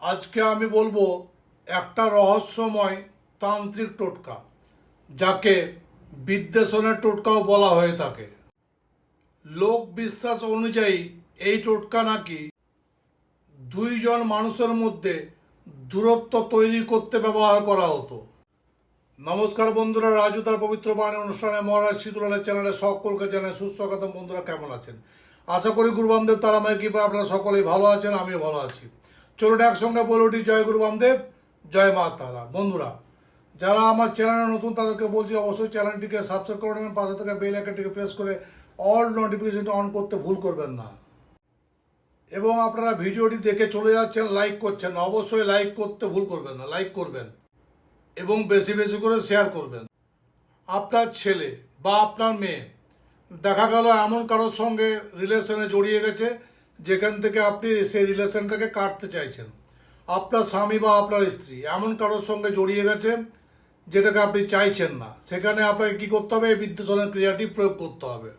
আজকে আমি বলবো একটা রহস্যময় তান্ত্রিক টোটকা, যাকে বিদ্বেষণের টোটকাও বলা হয়ে থাকে। লোক বিশ্বাস অনুযায়ী এই টোটকা নাকি দুইজন মানুষের মধ্যে দূরত্ব তৈরি করতে ব্যবহার করা হতো। নমস্কার বন্ধুরা, রাজু তার পবিত্র বাণী অনুষ্ঠানে মহারাজ শীতলালের চ্যানেলে সকলকে জানাই সুস্বাগতম। বন্ধুরা কেমন আছেন? আশা করি গুরু বামদেব তারা মায়ের কৃপায় আপনারা সকলেই ভালো আছেন, আমিও ভালো আছি। চলুন একসঙ্গে বলে উঠি, জয় গুরু বামদেব, জয় মা তারা। বন্ধুরা যারা আমার চ্যানেলে নতুন তাদেরকে বলছি অবশ্যই চ্যানেলটিকে সাবস্ক্রাইব করে নেবেন, পাশে থেকে বেল আইকনটিকে প্রেস করে অল নোটিফিকেশনটা অন করতে ভুল করবেন না। এবং আপনারা ভিডিওটি দেখে চলে যাচ্ছেন, লাইক করছেন, অবশ্যই লাইক করতে ভুল করবেন না, লাইক করবেন এবং বেশি বেশি করে শেয়ার করবেন। আপনার ছেলে বা আপনার মেয়ে দেখা গেল এমন কারোর সঙ্গে রিলেশনে জড়িয়ে গেছে যেখান থেকে আপনি সেই রিলেশনটাকে কাটতে চাইছেন। আপনার স্বামী বা আপনার স্ত্রী এমন কারোর সঙ্গে জড়িয়ে গেছে যেটাকে আপনি চাইছেন না, সেখানে আপনাকে কী করতে হবে? এই বিদ্বেষণের ক্রিয়াটি প্রয়োগ করতে হবে।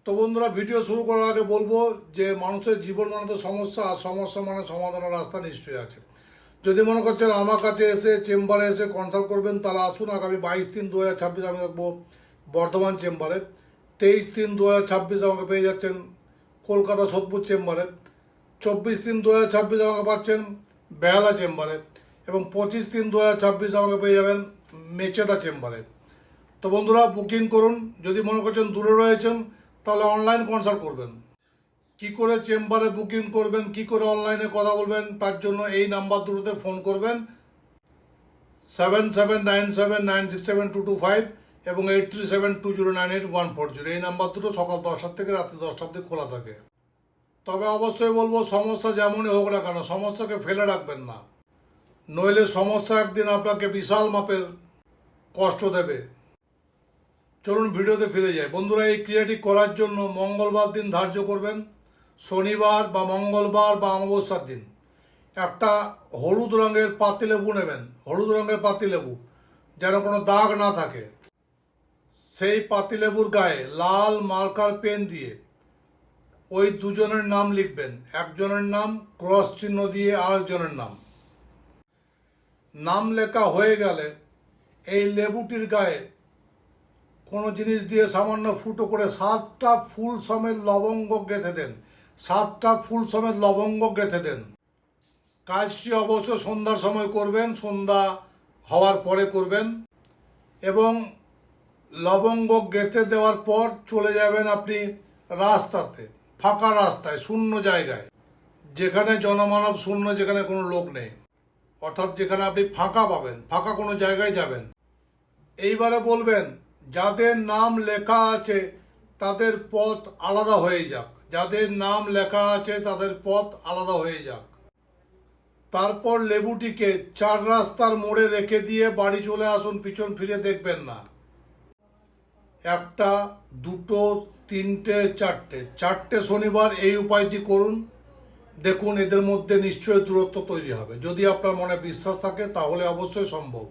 তো বন্ধুরা, ভিডিও শুরু করার আগে বলবো যে মানুষের জীবন মানে তো সমস্যা, আর সমস্যা মানে সমাধানের রাস্তা নিশ্চয়ই আছে। যদি মনে করছেন আমার কাছে এসে চেম্বারে এসে কনসাল্ট করবেন, তাহলে আসুন। আগামী 22-3-2026 আমি থাকবো বর্ধমান চেম্বারে। 23-3-2026 আমাকে পেয়ে যাচ্ছেন কলকাতা সোদপুর চেম্বারে। 24-3-2026 আমাকে পাচ্ছেন বেহালা চেম্বারে। এবং 25-3-2026 আমাকে পেয়ে যাবেন মেচেদা চেম্বারে। তো বন্ধুরা বুকিং করুন। যদি মনে করছেন দূরে রয়েছেন তাহলে অনলাইন কনসাল্ট করবেন। কি করে চেম্বারে বুকিং করবেন, কি করে অনলাইনে কথা বলবেন, তার জন্য এই নাম্বার দুটোতে ফোন করবেন, 7797967225 এবং 8372098140। এই নাম্বার দুটো সকাল 10টা থেকে রাত্রি 10টা অবধি খোলা থাকে। তবে অবশ্যই বলবো, সমস্যা যেমনই হোক না কেন সমস্যাকে ফেলে রাখবেন না, নইলে সমস্যা একদিন আপনাকে বিশাল মাপের কষ্ট দেবে। চলুন ভিডিওতে ফিরে যাই। বন্ধুরা, এই ক্রিয়াটি করার জন্য মঙ্গলবার দিন ধার্য করবেন, শনিবার বা মঙ্গলবার বা অমাবস্যার দিন। একটা হলুদ রঙের পাতিলেবু নেবেন, হলুদ রঙের পাতিলেবু, যেন কোনো দাগ না থাকে। সেই পাতিলেবুর গায়ে লাল মার্কার পেন দিয়ে ওই দুজনের নাম লিখবেন। একজনের নাম ক্রস চিহ্ন দিয়ে আরেকজনের নাম লেখা হয়ে গেলে এই লেবুটির গায়ে কোনো জিনিস দিয়ে সামান্য ফুটো করে 7টা ফুল সমেত লবঙ্গ গেঁথে দেন। 7টা ফুল সমেত লবঙ্গ গেঁথে দেন। কাজটি অবশ্য সন্ধ্যার সময় করবেন, সন্ধ্যা হওয়ার পরে করবেন। এবং লবঙ্গ গেঁথে দেওয়ার পর চলে যাবেন আপনি রাস্তাতে, ফাঁকা রাস্তায়, শূন্য জায়গায়, যেখানে জনমানব শূন্য, যেখানে কোনো লোক নেই, অর্থাৎ যেখানে আপনি ফাঁকা পাবেন, ফাঁকা কোনো জায়গায় যাবেন। এইবারে বলবেন, যাদের নাম লেখা আছে তাদের পথ আলাদা হয়ে যাক, যাদের নাম লেখা আছে তাদের পথ আলাদা হয়ে যাক। তারপর লেবুটিকে 4 রাস্তার মোড়ে রেখে দিয়ে বাড়ি চলে আসুন, পিছন ফিরে দেখবেন না। 1, 2, 3, 4টে শনিবার এই উপায়টি করুন। দেখুন এদের মধ্যে নিশ্চয়ই দূরত্ব তৈরি হবে। যদি আপনার মনে বিশ্বাস থাকে তাহলে অবশ্যই সম্ভব।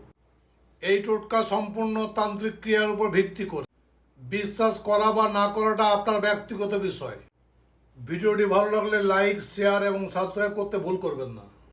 এই টোটকা সম্পূর্ণ তান্ত্রিক ক্রিয়ার উপর ভিত্তি করে। বিশ্বাস করা বা না করাটা আপনার ব্যক্তিগত বিষয়। ভিডিওটি ভালো লাগলে লাইক, শেয়ার এবং সাবস্ক্রাইব করতে ভুল করবেন না।